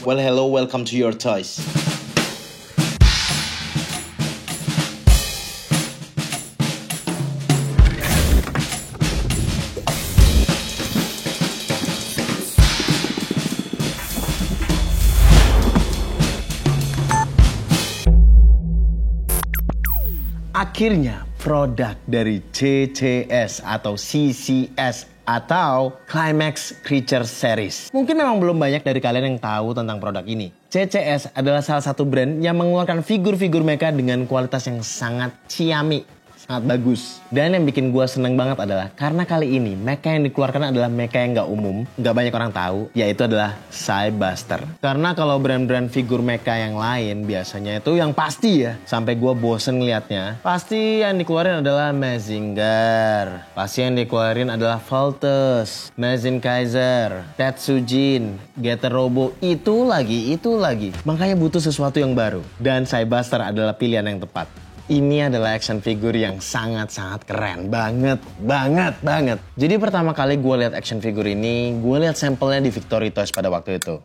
Well, hello, welcome to your toys. Akhirnya produk dari CCS atau CCS atau Climax Creature Series. Mungkin memang belum banyak dari kalian yang tahu tentang produk ini. CCS adalah salah satu brand yang mengeluarkan figur-figur mecha dengan kualitas yang sangat ciamik, sangat bagus. Dan yang bikin gue seneng banget adalah karena kali ini mecha yang dikeluarkan adalah mecha yang gak umum, gak banyak orang tahu, yaitu adalah Cybuster. Karena kalau brand-brand figur mecha yang lain biasanya itu yang pasti ya, sampai gue bosen ngeliatnya, pasti yang dikeluarin adalah Mazinger, pasti yang dikeluarin adalah Voltus, Mazin Kaiser, Tetsujin, Getter Robo, itu lagi. Makanya butuh sesuatu yang baru. Dan Cybuster adalah pilihan yang tepat. Ini adalah action figure yang sangat-sangat keren banget. Jadi pertama kali gue lihat action figure ini, gue lihat sampelnya di Victory Toys pada waktu itu.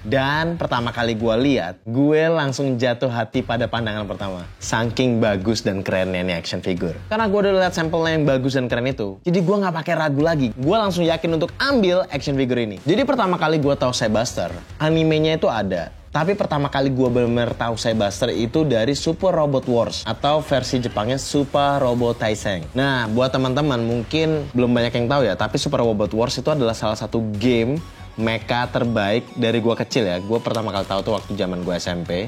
Dan pertama kali gue lihat, gue langsung jatuh hati pada pandangan pertama. Saking bagus dan kerennya nih action figure. Karena gue udah lihat sampelnya yang bagus dan keren itu, jadi gue nggak pakai ragu lagi. Gue langsung yakin untuk ambil action figure ini. Jadi pertama kali gue tahu Cybuster, animenya itu ada. Tapi pertama kali gue bener-bener tahu Cybuster itu dari Super Robot Wars atau versi Jepangnya Super Robot Taiseng. Nah, buat teman-teman mungkin belum banyak yang tahu ya, tapi Super Robot Wars itu adalah salah satu game mecha terbaik dari gue kecil ya. Gue pertama kali tahu tuh waktu zaman gue SMP.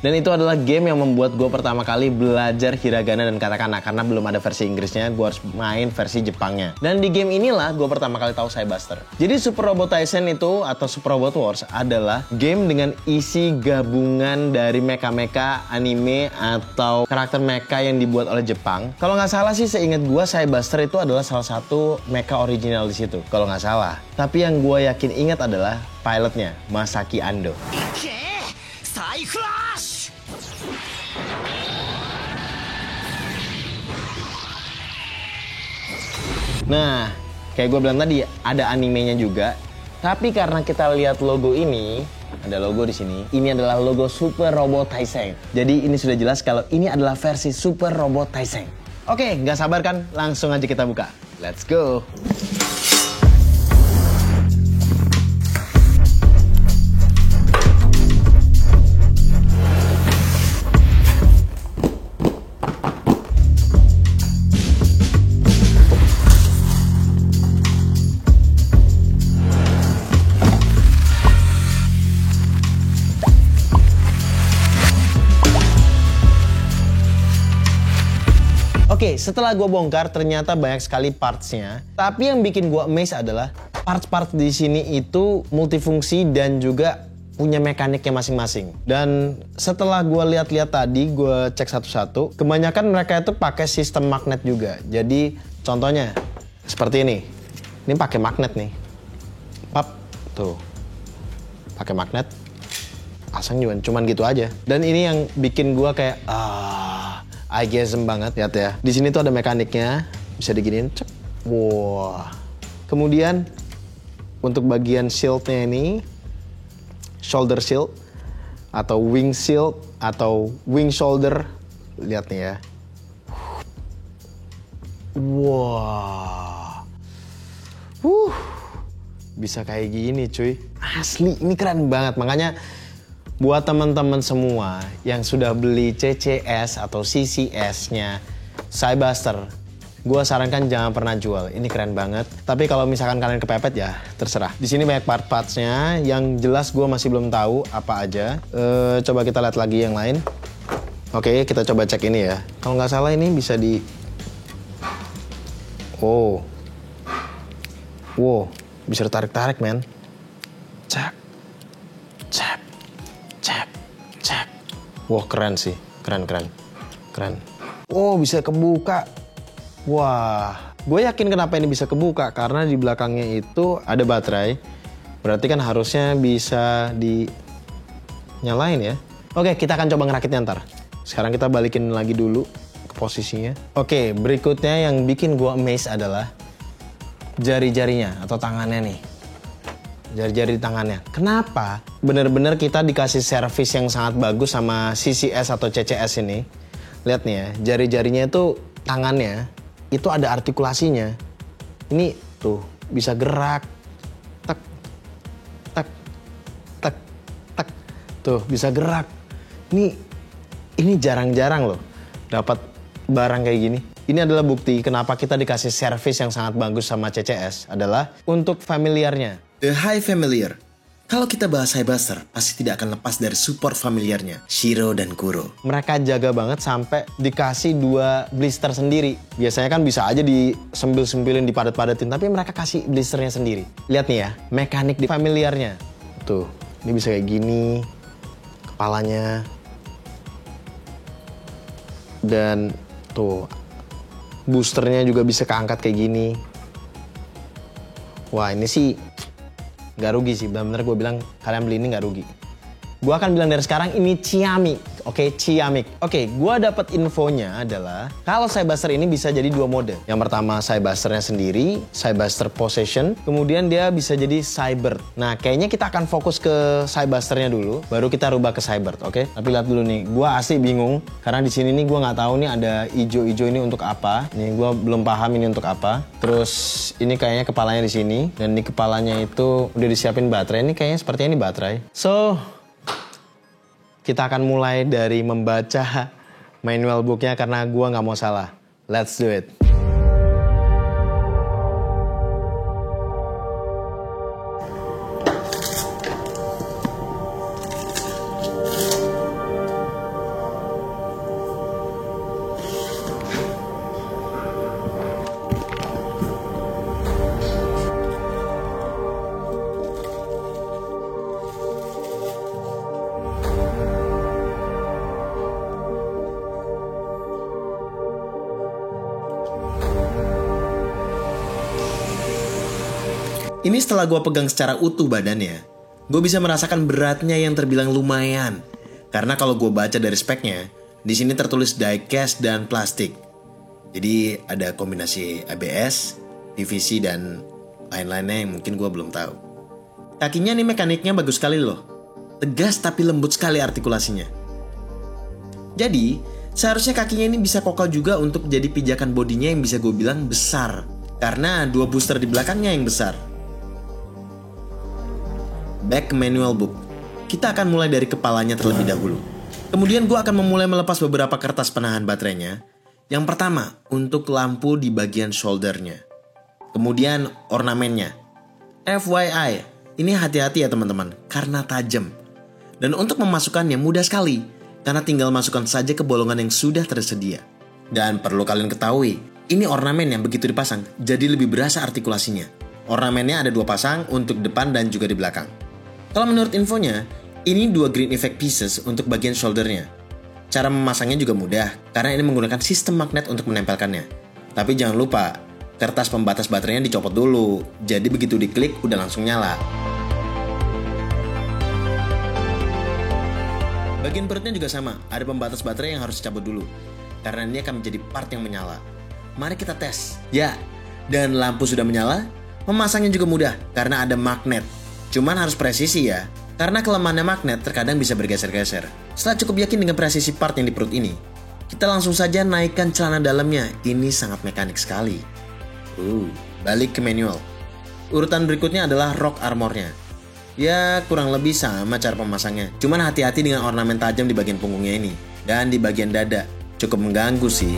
Dan itu adalah game yang membuat gue pertama kali belajar hiragana dan katakana. Karena belum ada versi Inggrisnya, gue harus main versi Jepangnya. Dan di game inilah gue pertama kali tahu Cybuster. Jadi Super Robot Taisen itu atau Super Robot Wars adalah game dengan isi gabungan dari mecha-mecha anime atau karakter mecha yang dibuat oleh Jepang. Kalau nggak salah sih seingat gue Cybuster itu adalah salah satu mecha original di situ. Kalau nggak salah. Tapi yang gue yakin ingat adalah pilotnya, Masaki Ando. Nah, kayak gue bilang tadi ada animenya juga. Tapi karena kita lihat logo ini, ada logo di sini. Ini adalah logo Super Robot Taiseng. Jadi ini sudah jelas kalau ini adalah versi Super Robot Taiseng. Oke, nggak sabar kan? Langsung aja kita buka. Let's go. Oke, setelah gue bongkar ternyata banyak sekali partsnya. Tapi yang bikin gue amazed adalah parts-parts di sini itu multifungsi dan juga punya mekaniknya masing-masing. Dan setelah gue lihat-lihat tadi, gue cek satu-satu, kebanyakan mereka itu pakai sistem magnet juga. Jadi contohnya seperti ini. Ini pakai magnet nih. Pap, tuh. Pakai magnet. Pasang juga cuman gitu aja. Dan ini yang bikin gue kayak eye-gasm banget, lihat ya. Di sini tuh ada mekaniknya, bisa diginiin, cek. Wah. Kemudian untuk bagian shieldnya ini, shoulder shield atau wing shield atau wing shoulder, lihat nih ya. Wah. Bisa kayak gini, cuy. Asli, ini keren banget. Makanya buat teman-teman semua yang sudah beli CCS atau CCS-nya Cybuster, gue sarankan jangan pernah jual. Ini keren banget. Tapi kalau misalkan kalian kepepet ya terserah. Di sini banyak part-partsnya yang jelas gue masih belum tahu apa aja. Coba kita lihat lagi yang lain. Oke, kita coba cek ini ya. Kalau nggak salah ini bisa di... Wow, bisa ditarik-tarik, men. Cek. Wah, keren sih. Keren. Oh, bisa kebuka. Wah, gue yakin kenapa ini bisa kebuka. Karena di belakangnya itu ada baterai. Berarti kan harusnya bisa dinyalain ya. Oke, kita akan coba ngerakitnya ntar. Sekarang kita balikin lagi dulu ke posisinya. Oke, berikutnya yang bikin gue amazed adalah jari-jarinya atau tangannya nih. Jari-jari di tangannya. Kenapa bener-bener kita dikasih servis yang sangat bagus sama CCS atau CCS ini. Lihat nih ya, jari-jarinya itu tangannya itu ada artikulasinya. Ini tuh bisa gerak. Tak, tak, tak, tak. Tuh bisa gerak. Ini jarang-jarang loh dapat barang kayak gini. Ini adalah bukti kenapa kita dikasih servis yang sangat bagus sama CCS adalah untuk familiarnya. The High Familiar. Kalau kita bahas Highbuster, pasti tidak akan lepas dari support familiarnya, Shiro dan Kuro. Mereka jaga banget sampai dikasih 2 blister sendiri. Biasanya kan bisa aja disembil-sempilin, dipadat-padatin, tapi mereka kasih blisternya sendiri. Lihat nih ya, mekanik di familiarnya. Tuh, ini bisa kayak gini, kepalanya. Dan tuh, boosternya juga bisa keangkat kayak gini. Wah, ini sih nggak rugi sih, benar-benar gue bilang kalian beli ini nggak rugi. Gue akan bilang dari sekarang ini Ciamik, oke, Ciamik. Oke, gue dapat infonya adalah kalau Cybuster ini bisa jadi 2 mode. Yang pertama Cybusternya sendiri, Cybuster Possession, kemudian dia bisa jadi Cybert. Nah, kayaknya kita akan fokus ke Cybusternya dulu, baru kita rubah ke Cybert, oke? Tapi lihat dulu nih, gue asli bingung karena di sini nih gue nggak tahu nih ada ijo-ijo ini untuk apa. Nih gue belum paham ini untuk apa. Terus ini kayaknya kepalanya di sini dan di kepalanya itu udah disiapin baterai. Ini kayaknya sepertinya ini baterai. So kita akan mulai dari membaca manual booknya karena gue nggak mau salah. Let's do it. Ini setelah gue pegang secara utuh badannya, gue bisa merasakan beratnya yang terbilang lumayan. Karena kalau gue baca dari speknya, di sini tertulis diecast dan plastik. Jadi ada kombinasi ABS, PVC dan lain-lainnya yang mungkin gue belum tahu. Kakinya nih mekaniknya bagus sekali loh. Tegas tapi lembut sekali artikulasinya. Jadi seharusnya kakinya ini bisa kokal juga untuk jadi pijakan bodinya yang bisa gue bilang besar. Karena 2 booster di belakangnya yang besar. Back manual book. Kita akan mulai dari kepalanya terlebih dahulu. Kemudian gue akan memulai melepas beberapa kertas penahan baterainya. Yang pertama, untuk lampu di bagian shouldernya. Kemudian ornamennya. FYI, ini hati-hati ya teman-teman, karena tajam. Dan untuk memasukkannya mudah sekali, karena tinggal masukkan saja ke bolongan yang sudah tersedia. Dan perlu kalian ketahui, ini ornamen yang begitu dipasang, jadi lebih berasa artikulasinya. Ornamennya ada 2 pasang untuk depan dan juga di belakang. Kalau menurut infonya, ini 2 green effect pieces untuk bagian shouldernya. Cara memasangnya juga mudah, karena ini menggunakan sistem magnet untuk menempelkannya. Tapi jangan lupa, kertas pembatas baterainya dicopot dulu, jadi begitu diklik udah langsung nyala. Bagian perutnya juga sama, ada pembatas baterai yang harus dicabut dulu, karena ini akan menjadi part yang menyala. Mari kita tes. Ya, dan lampu sudah menyala, memasangnya juga mudah, karena ada magnet. Cuman harus presisi ya, karena kelemahannya magnet terkadang bisa bergeser-geser. Setelah cukup yakin dengan presisi part yang di perut ini, kita langsung saja naikkan celana dalamnya. Ini sangat mekanik sekali. Balik ke manual. Urutan berikutnya adalah rock armornya. Ya kurang lebih sama cara pemasangnya. Cuman hati-hati dengan ornamen tajam di bagian punggungnya ini. Dan di bagian dada. Cukup mengganggu sih.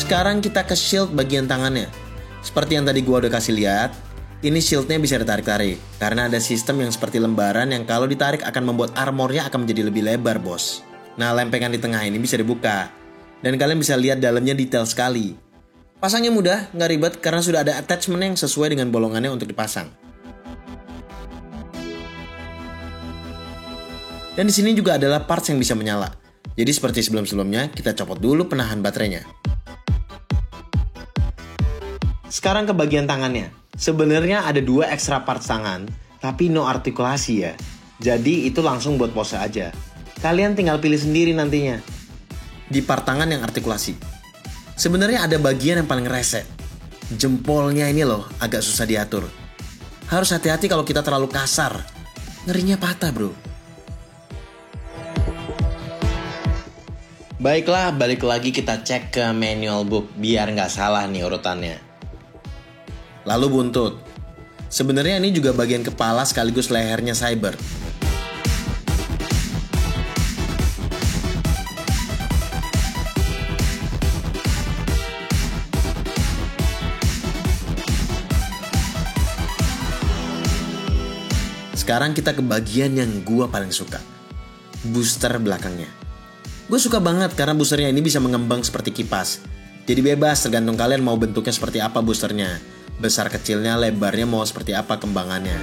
Sekarang kita ke shield bagian tangannya. Seperti yang tadi gua udah kasih lihat, ini shieldnya bisa ditarik-tarik. Karena ada sistem yang seperti lembaran yang kalau ditarik akan membuat armornya akan menjadi lebih lebar, bos. Nah, lempengan di tengah ini bisa dibuka. Dan kalian bisa lihat dalamnya detail sekali. Pasangnya mudah, nggak ribet karena sudah ada attachment yang sesuai dengan bolongannya untuk dipasang. Dan di sini juga adalah parts yang bisa menyala. Jadi seperti sebelum-sebelumnya, kita copot dulu penahan baterainya. Sekarang ke bagian tangannya. Sebenarnya ada 2 extra parts tangan, tapi no artikulasi ya. Jadi itu langsung buat pose aja. Kalian tinggal pilih sendiri nantinya. Di part tangan yang artikulasi, sebenarnya ada bagian yang paling rese. Jempolnya ini loh agak susah diatur. Harus hati-hati kalau kita terlalu kasar. Ngerinya patah bro. Baiklah, balik lagi kita cek ke manual book biar nggak salah nih urutannya. Lalu buntut. Sebenarnya ini juga bagian kepala sekaligus lehernya Cyber. Sekarang kita ke bagian yang gua paling suka. Booster belakangnya. Gue suka banget karena boosternya ini bisa mengembang seperti kipas. Jadi bebas tergantung kalian mau bentuknya seperti apa boosternya. Besar kecilnya, lebarnya mau seperti apa kembangannya.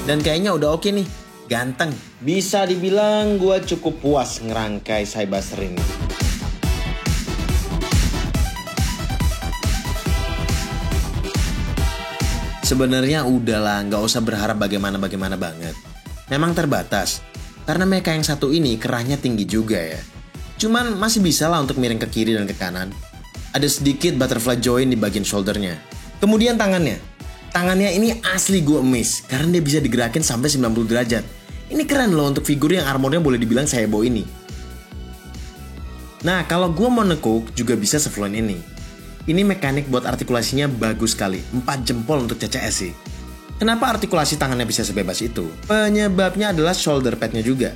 Dan kayaknya udah oke nih. Ganteng. Bisa dibilang gue cukup puas ngerangkai Cyberbuster ini. Sebenarnya udahlah, nggak usah berharap bagaimana banget. Memang terbatas, karena mecha yang satu ini kerahnya tinggi juga ya. Cuman masih bisa lah untuk miring ke kiri dan ke kanan. Ada sedikit butterfly joint di bagian shouldernya. Kemudian tangannya. Tangannya ini asli gue miss, karena dia bisa digerakin sampai 90 derajat. Ini keren loh untuk figur yang armornya boleh dibilang sebo ini. Nah, kalau gue mau nekuk juga bisa sefluent ini. Ini mekanik buat artikulasinya bagus sekali, 4 jempol untuk CCS sih. Kenapa artikulasi tangannya bisa sebebas itu? Penyebabnya adalah shoulder padnya juga,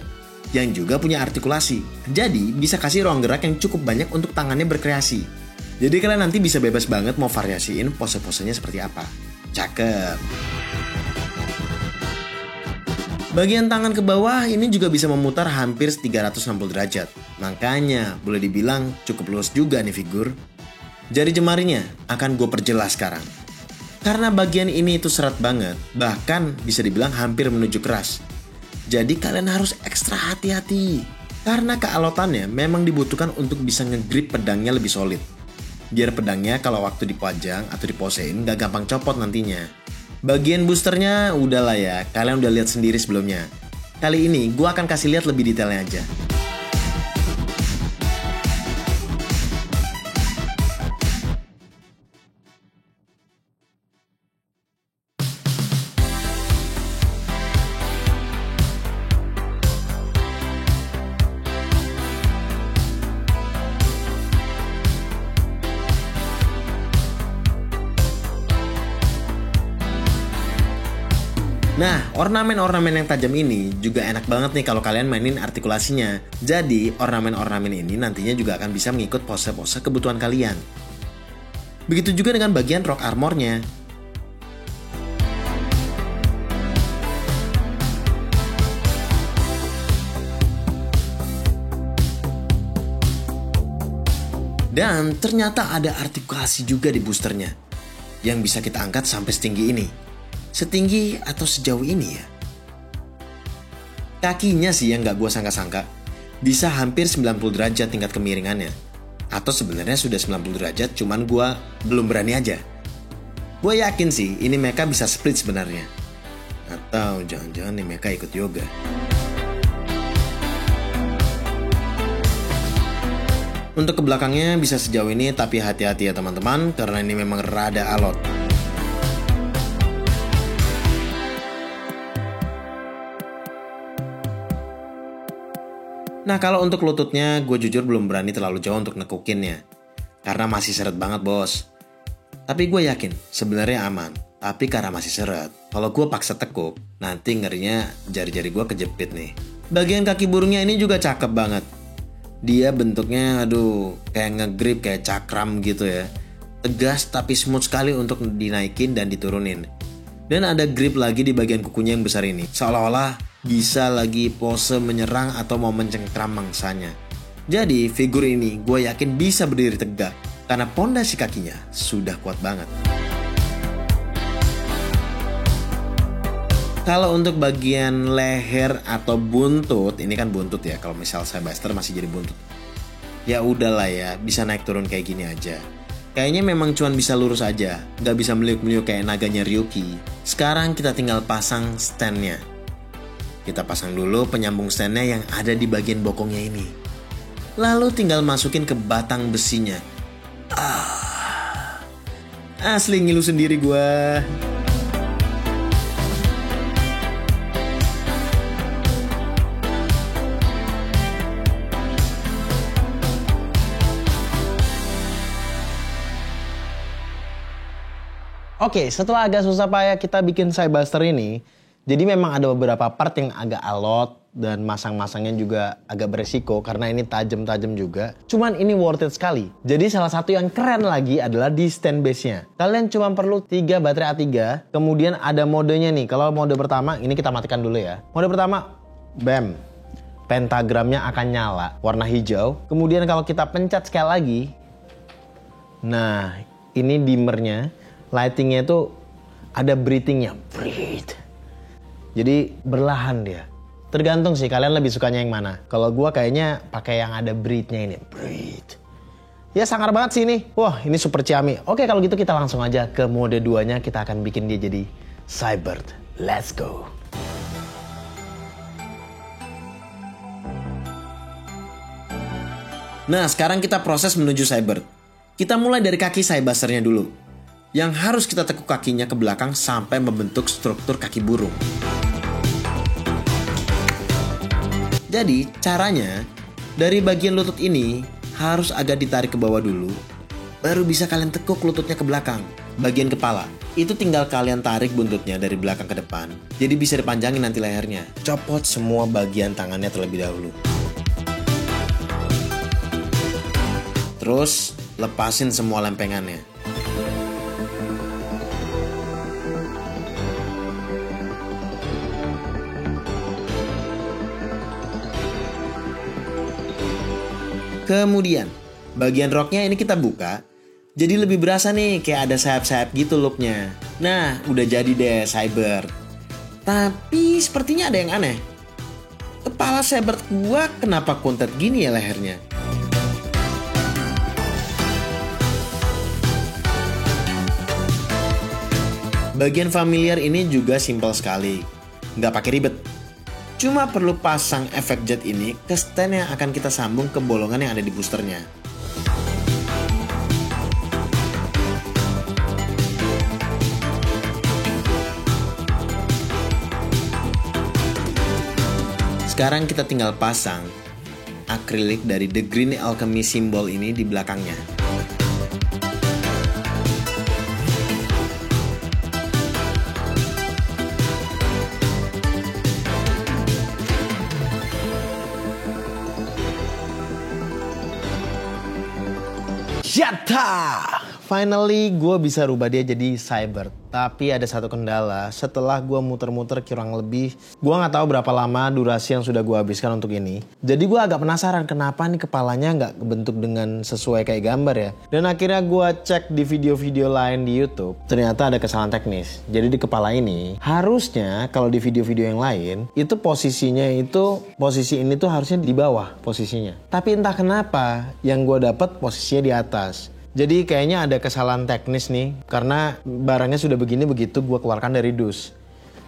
yang juga punya artikulasi. Jadi bisa kasih ruang gerak yang cukup banyak untuk tangannya berkreasi. Jadi kalian nanti bisa bebas banget mau variasiin pose-posenya seperti apa. Cakep. Bagian tangan ke bawah ini juga bisa memutar hampir 360 derajat. Makanya boleh dibilang cukup luas juga nih figur. Jari jemarinya akan gue perjelas sekarang. Karena bagian ini itu serat banget, bahkan bisa dibilang hampir menuju keras. Jadi kalian harus ekstra hati-hati. Karena kealotannya memang dibutuhkan untuk bisa ngegrip pedangnya lebih solid. Biar pedangnya kalau waktu dipajang atau diposein gak gampang copot nantinya. Bagian boosternya udahlah ya, kalian udah lihat sendiri sebelumnya. Kali ini gue akan kasih lihat lebih detailnya aja. Nah, ornamen-ornamen yang tajam ini juga enak banget nih kalau kalian mainin artikulasinya. Jadi, ornamen-ornamen ini nantinya juga akan bisa mengikut pose-pose kebutuhan kalian. Begitu juga dengan bagian rock armornya. Dan ternyata ada artikulasi juga di boosternya yang bisa kita angkat sampai setinggi ini. Setinggi atau sejauh ini ya? Kakinya sih yang gak gue sangka-sangka. Bisa hampir 90 derajat tingkat kemiringannya. Atau sebenarnya sudah 90 derajat, cuman gue belum berani aja. Gue yakin sih ini mecha bisa split sebenarnya. Atau jangan-jangan nih mecha ikut yoga. Untuk ke belakangnya bisa sejauh ini, tapi hati-hati ya teman-teman, karena ini memang rada alot. Nah, kalau untuk lututnya, gue jujur belum berani terlalu jauh untuk nekukinnya. Karena masih seret banget, bos. Tapi gue yakin, sebenarnya aman. Tapi karena masih seret, kalau gue paksa tekuk, nanti ngerinya jari-jari gue kejepit nih. Bagian kaki burungnya ini juga cakep banget. Dia bentuknya, kayak ngegrip, kayak cakram gitu ya. Tegas tapi smooth sekali untuk dinaikin dan diturunin. Dan ada grip lagi di bagian kukunya yang besar ini. Seolah-olah bisa lagi pose menyerang atau mau mencengkram mangsanya. Jadi figur ini gue yakin bisa berdiri tegak karena pondasi kakinya sudah kuat banget. Kalau untuk bagian leher atau buntut, ini kan buntut ya. Kalau misal Cybuster masih jadi buntut, ya udahlah ya, bisa naik turun kayak gini aja. Kayaknya memang cuman bisa lurus aja, nggak bisa meliuk-meliuk kayak naganya Ryuki. Sekarang kita tinggal pasang standnya. Kita pasang dulu penyambung standnya yang ada di bagian bokongnya ini. Lalu tinggal masukin ke batang besinya. Asli ngilu sendiri gua. Oke, setelah agak susah payah kita bikin Cybuster ini, jadi memang ada beberapa part yang agak alot dan masang-masangnya juga agak beresiko karena ini tajam-tajam juga. Cuman ini worth it sekali. Jadi salah satu yang keren lagi adalah di stand base-nya. Kalian cuma perlu 3 baterai A3, kemudian ada modenya nih. Kalau mode pertama, ini kita matikan dulu ya. Mode pertama, bam. Pentagramnya akan nyala, warna hijau. Kemudian kalau kita pencet sekali lagi, nah ini dimmernya. Lightingnya itu ada breathingnya, breathe. Jadi berlahan dia. Tergantung sih kalian lebih sukanya yang mana. Kalau gua kayaknya pakai yang ada breathe-nya ini, breathe. Ya sangar banget sih ini. Wah ini super ciamik. Oke kalau gitu kita langsung aja ke mode 2-nya. Kita akan bikin dia jadi Cybird. Let's go. Nah sekarang kita proses menuju Cybird. Kita mulai dari kaki Cybusternya dulu. Yang harus kita tekuk kakinya ke belakang sampai membentuk struktur kaki burung. Jadi caranya, dari bagian lutut ini harus agak ditarik ke bawah dulu, baru bisa kalian tekuk lututnya ke belakang. Bagian kepala, itu tinggal kalian tarik buntutnya dari belakang ke depan, jadi bisa dipanjangin nanti lehernya. Copot semua bagian tangannya terlebih dahulu. Terus, lepasin semua lempengannya. Kemudian, bagian roknya ini kita buka. Jadi lebih berasa nih kayak ada sayap-sayap gitu looknya. Nah, udah jadi deh Cybird. Tapi sepertinya ada yang aneh. Kepala Cybird gua kenapa kuntet gini ya lehernya? Bagian familiar ini juga simpel sekali. Nggak pakai ribet. Cuma perlu pasang efek jet ini ke stand yang akan kita sambung ke bolongan yang ada di boosternya. Sekarang kita tinggal pasang akrilik dari The Green Alchemy Symbol ini di belakangnya. Yata! Finally gue bisa rubah dia jadi Cybird. Tapi ada satu kendala, setelah gue muter-muter kurang lebih, gue gak tahu berapa lama durasi yang sudah gue habiskan untuk ini. Jadi gue agak penasaran kenapa nih kepalanya gak kebentuk dengan sesuai kayak gambar ya. Dan akhirnya gue cek di video-video lain di YouTube, ternyata ada kesalahan teknis. Jadi di kepala ini, harusnya kalau di video-video yang lain, itu posisi ini tuh harusnya di bawah posisinya. Tapi entah kenapa, yang gue dapat posisinya di atas. Jadi kayaknya ada kesalahan teknis nih, karena barangnya sudah begini begitu gue keluarkan dari dus.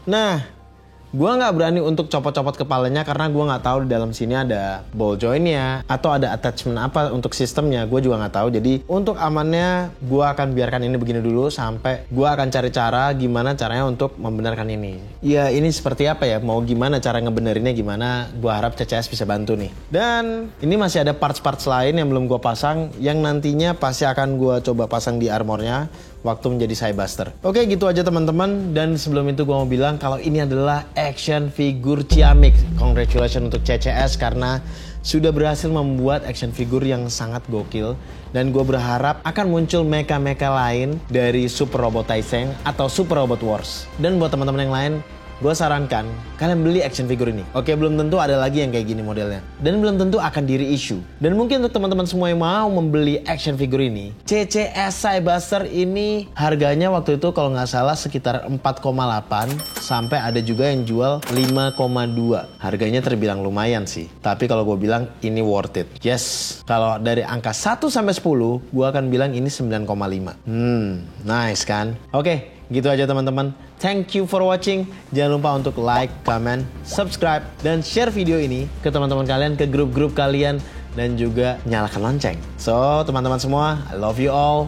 Nah, gue nggak berani untuk copot-copot kepalanya karena gue nggak tahu di dalam sini ada ball jointnya atau ada attachment apa untuk sistemnya, gue juga nggak tahu. Jadi untuk amannya gue akan biarkan ini begini dulu sampai gue akan cari cara gimana caranya untuk membenarkan ini. Ya ini seperti apa ya, mau gimana cara ngebenerinnya gimana, gue harap CCS bisa bantu nih. Dan ini masih ada parts-parts lain yang belum gue pasang yang nantinya pasti akan gue coba pasang di armornya waktu menjadi Cybuster. Oke gitu aja teman-teman, dan sebelum itu gue mau bilang kalau ini adalah action figure ciamik. Congratulations untuk CCS karena sudah berhasil membuat action figure yang sangat gokil, dan gue berharap akan muncul mecha-mecha lain dari Super Robot Taiseng atau Super Robot Wars. Dan buat teman-teman yang lain, gue sarankan kalian beli action figure ini. Oke, belum tentu ada lagi yang kayak gini modelnya. Dan belum tentu akan di reissue. Dan mungkin untuk teman-teman semua yang mau membeli action figure ini, CCS Cybuster ini harganya waktu itu kalau nggak salah sekitar 4,8 sampai ada juga yang jual 5,2. Harganya terbilang lumayan sih. Tapi kalau gue bilang ini worth it. Yes, kalau dari angka 1 sampai 10, gue akan bilang ini 9,5. Nice kan? Oke, gitu aja teman-teman. Thank you for watching. Jangan lupa untuk like, comment, subscribe, dan share video ini ke teman-teman kalian, ke grup-grup kalian, dan juga nyalakan lonceng. So, teman-teman semua, I love you all.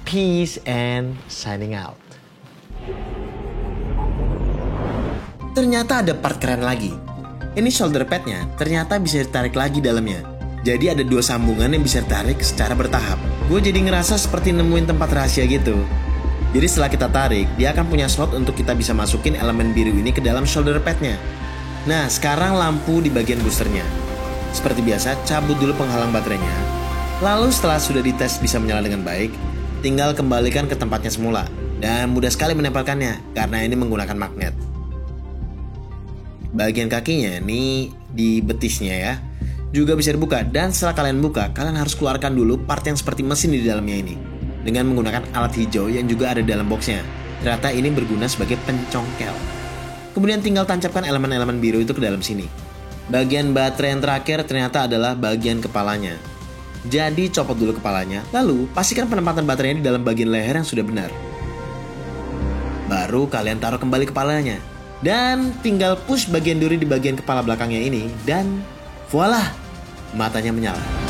Peace and signing out. Ternyata ada part keren lagi. Ini shoulder padnya ternyata bisa ditarik lagi dalamnya. Jadi ada 2 sambungan yang bisa ditarik secara bertahap. Gue jadi ngerasa seperti nemuin tempat rahasia gitu. Jadi setelah kita tarik, dia akan punya slot untuk kita bisa masukin elemen biru ini ke dalam shoulder padnya. Nah, sekarang lampu di bagian boosternya. Seperti biasa, cabut dulu penghalang baterainya. Lalu setelah sudah dites bisa menyala dengan baik, tinggal kembalikan ke tempatnya semula. Dan mudah sekali menempelkannya, karena ini menggunakan magnet. Bagian kakinya nih di betisnya ya, juga bisa dibuka. Dan setelah kalian buka, kalian harus keluarkan dulu part yang seperti mesin di dalamnya ini dengan menggunakan alat hijau yang juga ada dalam boxnya. Ternyata ini berguna sebagai pencongkel. Kemudian tinggal tancapkan elemen-elemen biru itu ke dalam sini. Bagian baterai yang terakhir ternyata adalah bagian kepalanya. Jadi copot dulu kepalanya, lalu pastikan penempatan baterainya di dalam bagian leher yang sudah benar. Baru kalian taruh kembali kepalanya. Dan tinggal push bagian duri di bagian kepala belakangnya ini, dan voila, matanya menyala.